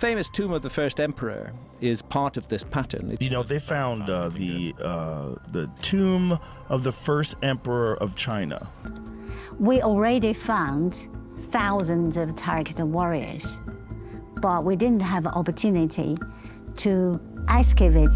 famous tomb of the first emperor is part of this pattern. You know, they found the tomb of the first emperor of China. We already found thousands of Terracotta warriors, but we didn't have an opportunity to excavate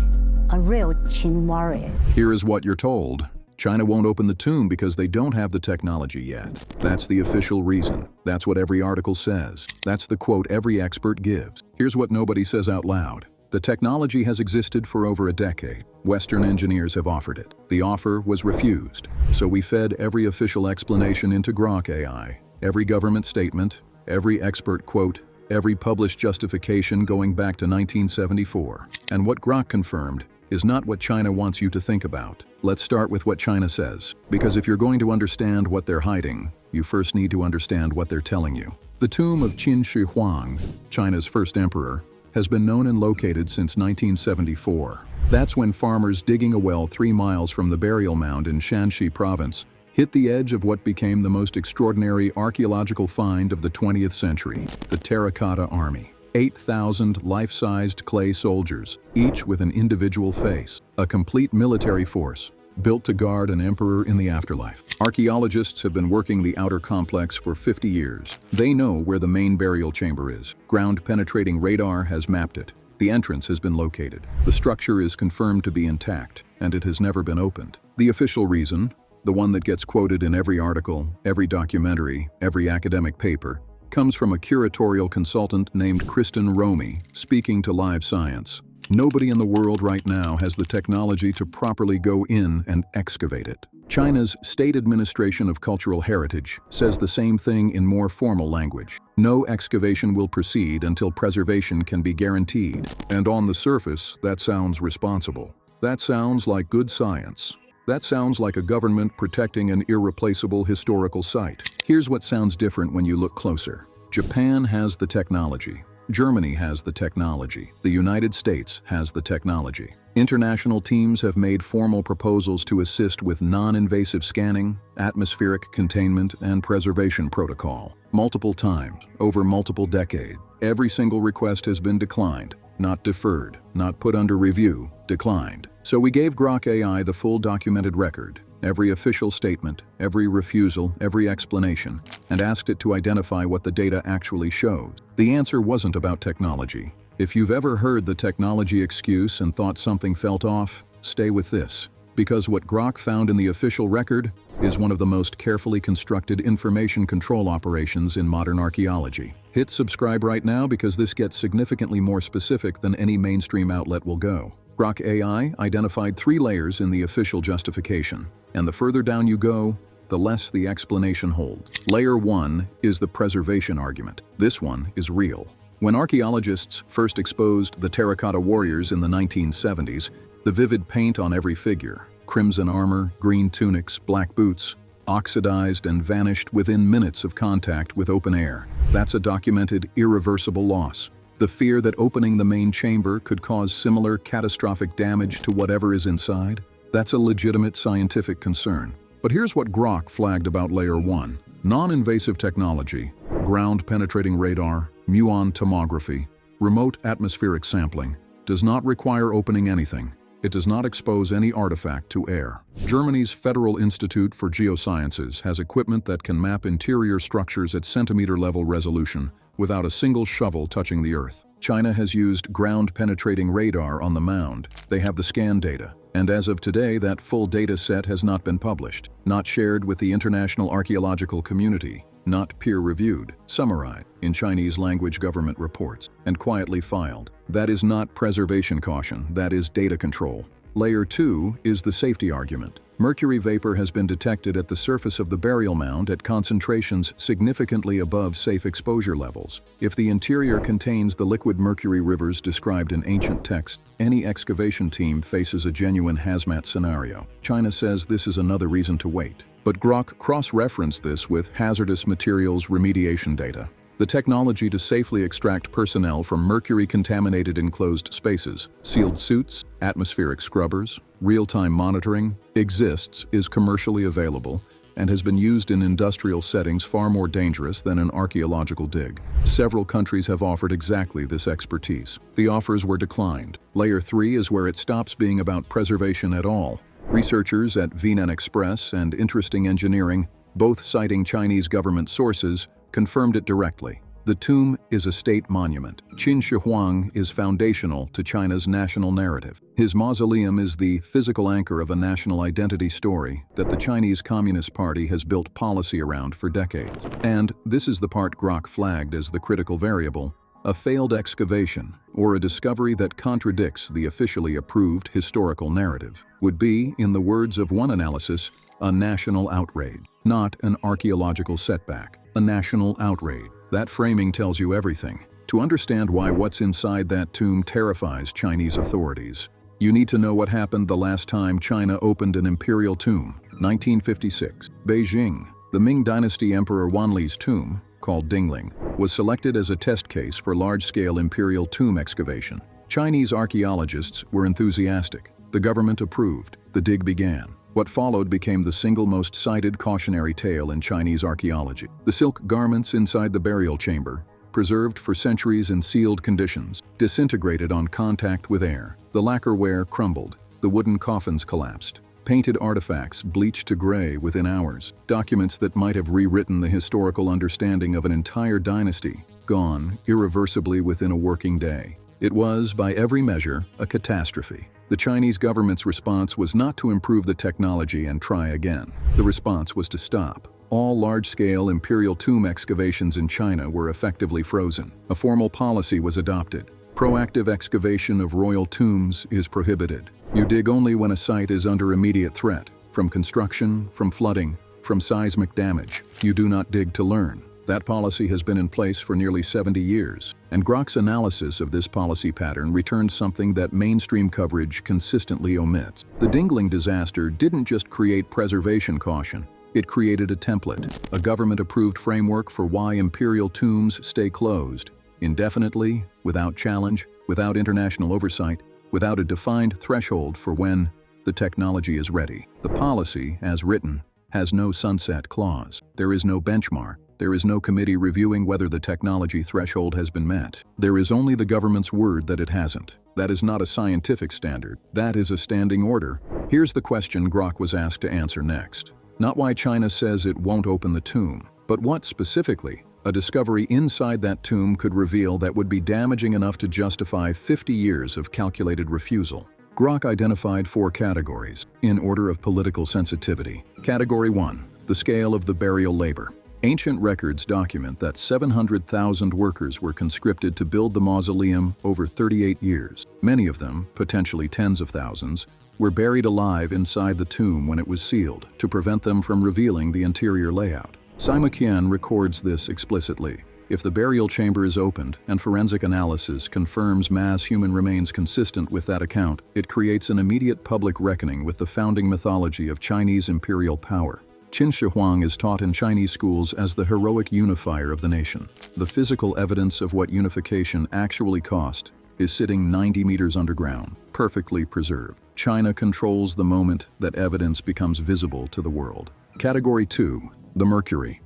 a real Qin warrior. Here is what you're told. China won't open the tomb because they don't have the technology yet. That's the official reason. That's what every article says. That's the quote every expert gives. Here's what nobody says out loud. The technology has existed for over a decade. Western engineers have offered it. The offer was refused. So we fed every official explanation into Grok AI. Every government statement, every expert quote, every published justification going back to 1974. And what Grok confirmed is not what China wants you to think about. Let's start with what China says, because if you're going to understand what they're hiding, you first need to understand what they're telling you. The tomb of Qin Shi Huang, China's first emperor, has been known and located since 1974. That's when farmers digging a well 3 miles from the burial mound in Shanxi province hit the edge of what became the most extraordinary archaeological find of the 20th century, the Terracotta Army. 8,000 life-sized clay soldiers, each with an individual face, a complete military force, built to guard an emperor in the afterlife. Archaeologists have been working the outer complex for 50 years. They know where the main burial chamber is. Ground-penetrating radar has mapped it. The entrance has been located. The structure is confirmed to be intact, and it has never been opened. The official reason, the one that gets quoted in every article, every documentary, every academic paper, comes from a curatorial consultant named Kristen Romy, speaking to Live Science. Nobody in the world right now has the technology to properly go in and excavate it. China's State Administration of Cultural Heritage says the same thing in more formal language. No excavation will proceed until preservation can be guaranteed. And on the surface, that sounds responsible. That sounds like good science. That sounds like a government protecting an irreplaceable historical site. Here's what sounds different when you look closer. Japan has the technology. Germany has the technology. The United States has the technology. International teams have made formal proposals to assist with non-invasive scanning, atmospheric containment, and preservation protocol. Multiple times, over multiple decades. Every single request has been declined, not deferred, not put under review, declined. So we gave Grok AI the full documented record, every official statement, every refusal, every explanation, and asked it to identify what the data actually showed. The answer wasn't about technology. If you've ever heard the technology excuse and thought something felt off, stay with this. Because what Grok found in the official record is one of the most carefully constructed information control operations in modern archaeology. Hit subscribe right now because this gets significantly more specific than any mainstream outlet will go. Grok AI identified 3 layers in the official justification, and the further down you go, the less the explanation holds. Layer 1 is the preservation argument. This one is real. When archaeologists first exposed the terracotta warriors in the 1970s, the vivid paint on every figure, crimson armor, green tunics, black boots, oxidized and vanished within minutes of contact with open air. That's a documented, irreversible loss. The fear that opening the main chamber could cause similar catastrophic damage to whatever is inside, that's a legitimate scientific concern. But here's what Grok flagged about Layer 1. Non-invasive technology, ground-penetrating radar, muon tomography, remote atmospheric sampling, does not require opening anything. It does not expose any artifact to air. Germany's Federal Institute for Geosciences has equipment that can map interior structures at centimeter-level resolution without a single shovel touching the earth. China has used ground-penetrating radar on the mound. They have the scan data. And as of today, that full data set has not been published, not shared with the international archaeological community, not peer-reviewed, summarized in Chinese language government reports, and quietly filed. That is not preservation caution, that is data control. Layer 2 is the safety argument. Mercury vapor has been detected at the surface of the burial mound at concentrations significantly above safe exposure levels. If the interior contains the liquid mercury rivers described in ancient texts, any excavation team faces a genuine hazmat scenario. China says this is another reason to wait. But Grok cross-referenced this with hazardous materials remediation data. The technology to safely extract personnel from mercury-contaminated enclosed spaces, sealed suits, atmospheric scrubbers, real-time monitoring, exists, is commercially available, and has been used in industrial settings far more dangerous than an archaeological dig. Several countries have offered exactly this expertise. The offers were declined. Layer 3 is where it stops being about preservation at all. Researchers at Vinan Express and Interesting Engineering, both citing Chinese government sources, confirmed it directly. The tomb is a state monument. Qin Shi Huang is foundational to China's national narrative. His mausoleum is the physical anchor of a national identity story that the Chinese Communist Party has built policy around for decades. And this is the part Grok flagged as the critical variable: a failed excavation, or a discovery that contradicts the officially approved historical narrative, would be, in the words of one analysis, a national outrage. Not an archaeological setback, a national outrage. That framing tells you everything. To understand why what's inside that tomb terrifies Chinese authorities, you need to know what happened the last time China opened an imperial tomb. 1956. Beijing. The Ming Dynasty Emperor Wanli's tomb, called Dingling, was selected as a test case for large-scale imperial tomb excavation. Chinese archaeologists were enthusiastic. The government approved. The dig began. What followed became the single most cited cautionary tale in Chinese archaeology. The silk garments inside the burial chamber, preserved for centuries in sealed conditions, disintegrated on contact with air. The lacquerware crumbled. The wooden coffins collapsed. Painted artifacts bleached to gray within hours. Documents that might have rewritten the historical understanding of an entire dynasty, gone irreversibly within a working day. It was, by every measure, a catastrophe. The Chinese government's response was not to improve the technology and try again. The response was to stop. All large-scale imperial tomb excavations in China were effectively frozen. A formal policy was adopted. Proactive excavation of royal tombs is prohibited. You dig only when a site is under immediate threat, from construction, from flooding, from seismic damage. You do not dig to learn. That policy has been in place for nearly 70 years, and Grok's analysis of this policy pattern returned something that mainstream coverage consistently omits. The Dingling disaster didn't just create preservation caution, it created a template, a government-approved framework for why imperial tombs stay closed, indefinitely, without challenge, without international oversight, without a defined threshold for when the technology is ready. The policy, as written, has no sunset clause. There is no benchmark. There is no committee reviewing whether the technology threshold has been met. There is only the government's word that it hasn't. That is not a scientific standard. That is a standing order. Here's the question Grok was asked to answer next. Not why China says it won't open the tomb, but what specifically a discovery inside that tomb could reveal that would be damaging enough to justify 50 years of calculated refusal. Grok identified 4 categories, in order of political sensitivity. Category 1, the scale of the burial labor. Ancient records document that 700,000 workers were conscripted to build the mausoleum over 38 years. Many of them, potentially tens of thousands, were buried alive inside the tomb when it was sealed, to prevent them from revealing the interior layout. Sima Qian records this explicitly. If the burial chamber is opened and forensic analysis confirms mass human remains consistent with that account, it creates an immediate public reckoning with the founding mythology of Chinese imperial power. Qin Shi Huang is taught in Chinese schools as the heroic unifier of the nation. The physical evidence of what unification actually cost is sitting 90 meters underground, perfectly preserved. China controls the moment that evidence becomes visible to the world. Category 2, the mercury.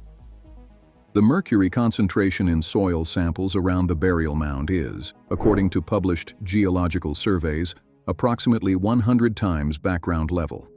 The mercury concentration in soil samples around the burial mound is, according to published geological surveys, approximately 100 times background level.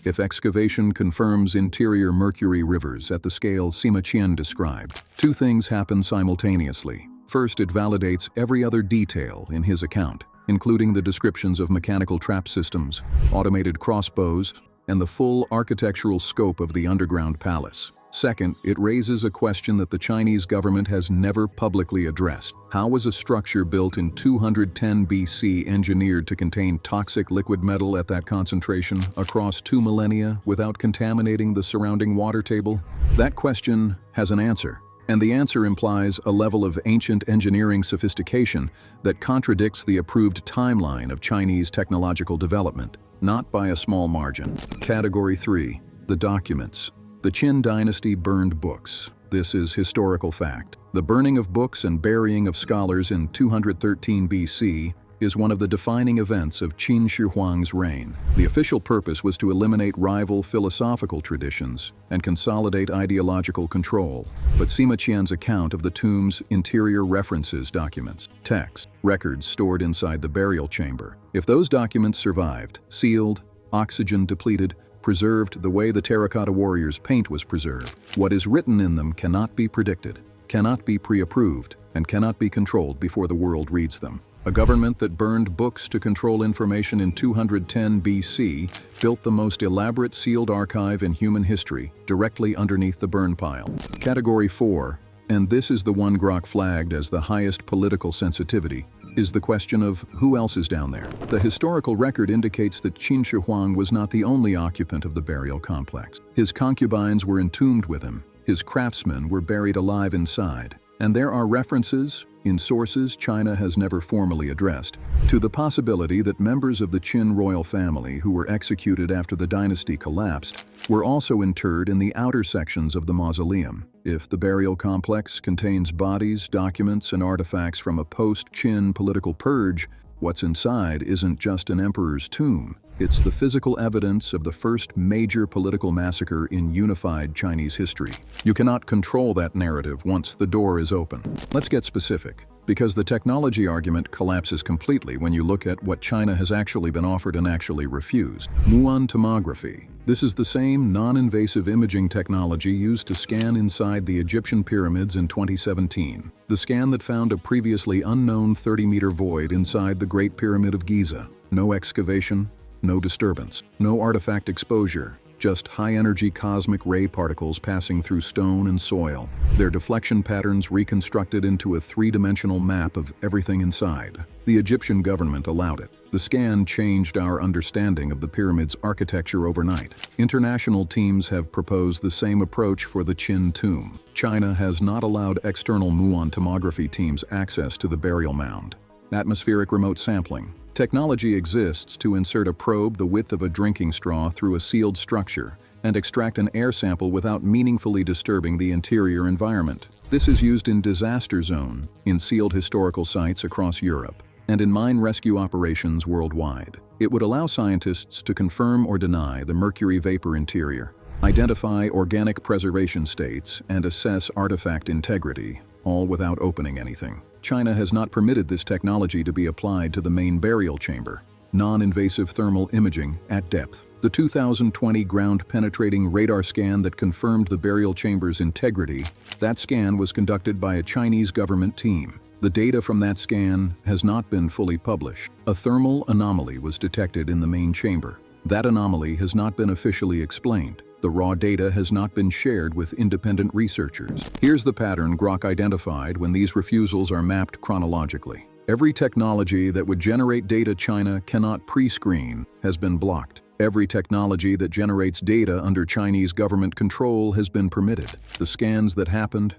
If excavation confirms interior mercury rivers at the scale Sima Qian described, 2 things happen simultaneously. First, it validates every other detail in his account, including the descriptions of mechanical trap systems, automated crossbows, and the full architectural scope of the underground palace. Second, it raises a question that the Chinese government has never publicly addressed. How was a structure built in 210 BC engineered to contain toxic liquid metal at that concentration across 2 millennia without contaminating the surrounding water table? That question has an answer, and the answer implies a level of ancient engineering sophistication that contradicts the approved timeline of Chinese technological development, not by a small margin. Category 3, the documents. The Qin dynasty burned books. This is historical fact. The burning of books and burying of scholars in 213 BC is one of the defining events of Qin Shi Huang's reign. The official purpose was to eliminate rival philosophical traditions and consolidate ideological control. But Sima Qian's account of the tomb's interior references documents, texts, records stored inside the burial chamber. If those documents survived, sealed, oxygen depleted, preserved the way the terracotta warriors' paint was preserved, what is written in them cannot be predicted, cannot be pre-approved, and cannot be controlled before the world reads them. A government that burned books to control information in 210 BC built the most elaborate sealed archive in human history directly underneath the burn pile. Category 4, and this is the one Grok flagged as the highest political sensitivity, is the question of who else is down there. The historical record indicates that Qin Shi Huang was not the only occupant of the burial complex. His concubines were entombed with him, his craftsmen were buried alive inside, and there are references, in sources China has never formally addressed, to the possibility that members of the Qin royal family who were executed after the dynasty collapsed were also interred in the outer sections of the mausoleum. If the burial complex contains bodies, documents, and artifacts from a post-Qin political purge, what's inside isn't just an emperor's tomb. It's the physical evidence of the first major political massacre in unified Chinese history. You cannot control that narrative once the door is open. Let's get specific, because the technology argument collapses completely when you look at what China has actually been offered and actually refused. Muon tomography. This is the same non-invasive imaging technology used to scan inside the Egyptian pyramids in 2017. The scan that found a previously unknown 30-meter void inside the Great Pyramid of Giza. No excavation, no disturbance, no artifact exposure, just high-energy cosmic ray particles passing through stone and soil, their deflection patterns reconstructed into a three-dimensional map of everything inside. The Egyptian government allowed it. The scan changed our understanding of the pyramid's architecture overnight. International teams have proposed the same approach for the Qin tomb. China has not allowed external muon tomography teams access to the burial mound. Atmospheric remote sampling. Technology exists to insert a probe the width of a drinking straw through a sealed structure and extract an air sample without meaningfully disturbing the interior environment. This is used in disaster zone, in sealed historical sites across Europe, and in mine rescue operations worldwide. It would allow scientists to confirm or deny the mercury vapor interior, identify organic preservation states, and assess artifact integrity, all without opening anything. China has not permitted this technology to be applied to the main burial chamber. Non-invasive thermal imaging at depth. The 2020 ground-penetrating radar scan that confirmed the burial chamber's integrity, that scan was conducted by a Chinese government team. The data from that scan has not been fully published. A thermal anomaly was detected in the main chamber. That anomaly has not been officially explained. The raw data has not been shared with independent researchers. Here's the pattern Grok identified when these refusals are mapped chronologically. Every technology that would generate data China cannot pre-screen has been blocked. Every technology that generates data under Chinese government control has been permitted. The scans that happened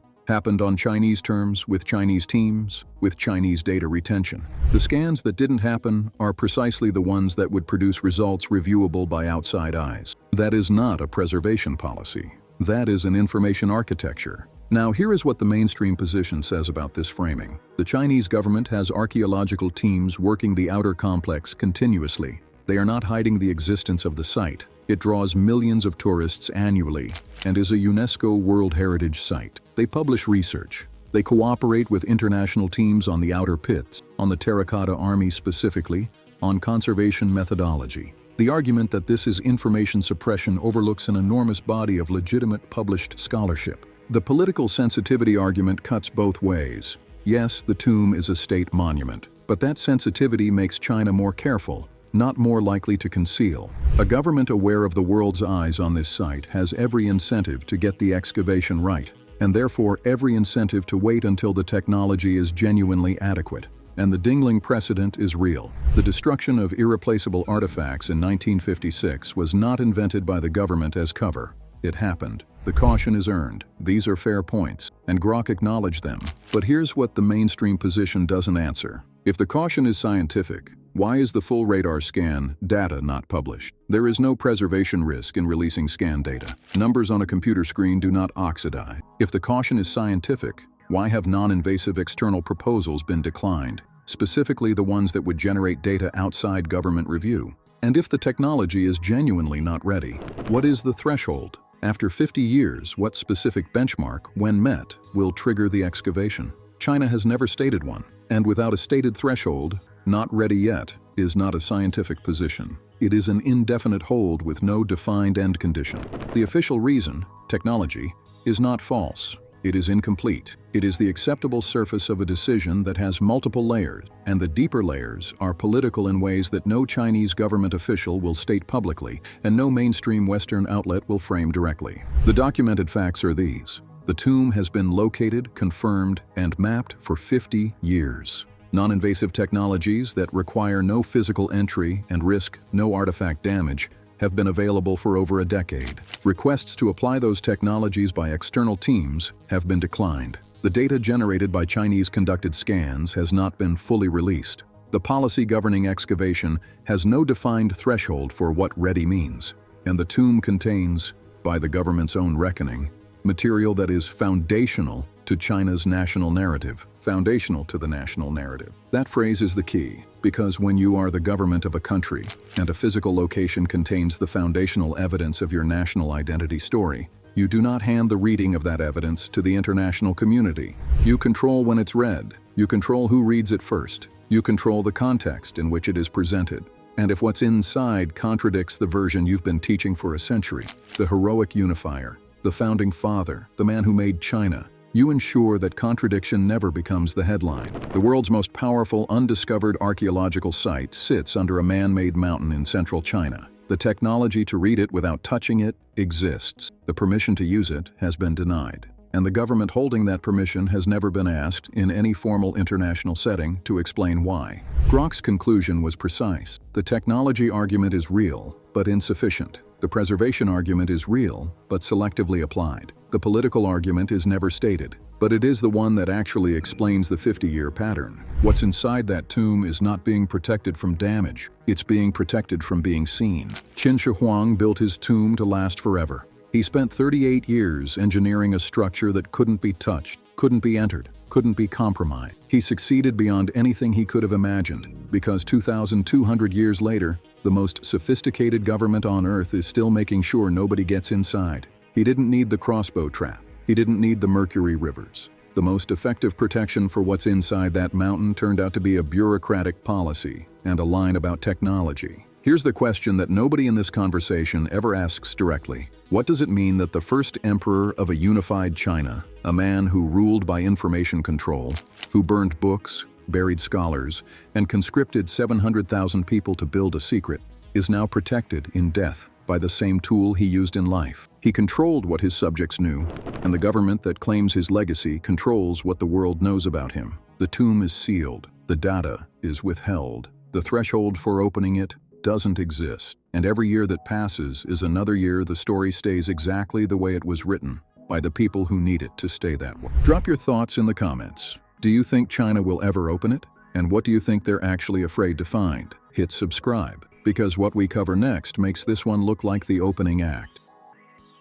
on Chinese terms, with Chinese teams, with Chinese data retention. The scans that didn't happen are precisely the ones that would produce results reviewable by outside eyes. That is not a preservation policy. That is an information architecture. Now, here is what the mainstream position says about this framing. The Chinese government has archaeological teams working the outer complex continuously. They are not hiding the existence of the site. It draws millions of tourists annually and is a UNESCO World Heritage Site. They publish research. They cooperate with international teams on the outer pits, on the Terracotta Army specifically, on conservation methodology. The argument that this is information suppression overlooks an enormous body of legitimate published scholarship. The political sensitivity argument cuts both ways. Yes, the tomb is a state monument, but that sensitivity makes China more careful, not more likely to conceal. A government aware of the world's eyes on this site has every incentive to get the excavation right, and therefore every incentive to wait until the technology is genuinely adequate. And the dingling precedent is real. The destruction of irreplaceable artifacts in 1956 was not invented by the government as cover. It happened. The caution is earned. These are fair points, and Grok acknowledged them. But here's what the mainstream position doesn't answer. If the caution is scientific, why is the full radar scan data not published? There is no preservation risk in releasing scan data. Numbers on a computer screen do not oxidize. If the caution is scientific, why have non-invasive external proposals been declined? specifically the ones that would generate data outside government review. And if the technology is genuinely not ready, what is the threshold? After 50 years, what specific benchmark, when met, will trigger the excavation? China has never stated one, and without a stated threshold, not ready yet is not a scientific position. It is an indefinite hold with no defined end condition. The official reason, technology, is not false. It is incomplete. It is the acceptable surface of a decision that has multiple layers, and the deeper layers are political in ways that no Chinese government official will state publicly, and no mainstream Western outlet will frame directly. The documented facts are these. The tomb has been located, confirmed, and mapped for 50 years. Non-invasive technologies that require no physical entry and risk no artifact damage have been available for over a decade. Requests to apply those technologies by external teams have been declined. The data generated by Chinese-conducted scans has not been fully released. The policy governing excavation has no defined threshold for what ready means, and the tomb contains, by the government's own reckoning, material that is foundational to China's national narrative. Foundational to the national narrative. That phrase is the key, because when you are the government of a country and a physical location contains the foundational evidence of your national identity story, you do not hand the reading of that evidence to the international community. You control when it's read. You control who reads it first. You control the context in which it is presented. And if what's inside contradicts the version you've been teaching for a century, the heroic unifier, the founding father, the man who made China, you ensure that contradiction never becomes the headline. The world's most powerful undiscovered archaeological site sits under a man-made mountain in central China. The technology to read it without touching it exists. The permission to use it has been denied. And the government holding that permission has never been asked, in any formal international setting, to explain why. Grok's conclusion was precise. The technology argument is real, but insufficient. The preservation argument is real, but selectively applied. The political argument is never stated, but it is the one that actually explains the 50-year pattern. What's inside that tomb is not being protected from damage. It's being protected from being seen. Qin Shi Huang built his tomb to last forever. He spent 38 years engineering a structure that couldn't be touched, couldn't be entered, couldn't be compromised. He succeeded beyond anything he could have imagined, because 2,200 years later, the most sophisticated government on Earth is still making sure nobody gets inside. He didn't need the crossbow trap. He didn't need the mercury rivers. The most effective protection for what's inside that mountain turned out to be a bureaucratic policy and a line about technology. Here's the question that nobody in this conversation ever asks directly. What does it mean that the first emperor of a unified China, a man who ruled by information control, who burned books, buried scholars, and conscripted 700,000 people to build a secret, is now protected in death by the same tool he used in life? He controlled what his subjects knew, and the government that claims his legacy controls what the world knows about him. The tomb is sealed. The data is withheld. The threshold for opening it doesn't exist. And every year that passes is another year the story stays exactly the way it was written, by the people who need it to stay that way. Drop your thoughts in the comments. Do you think China will ever open it? And what do you think they're actually afraid to find? Hit subscribe, because what we cover next makes this one look like the opening act.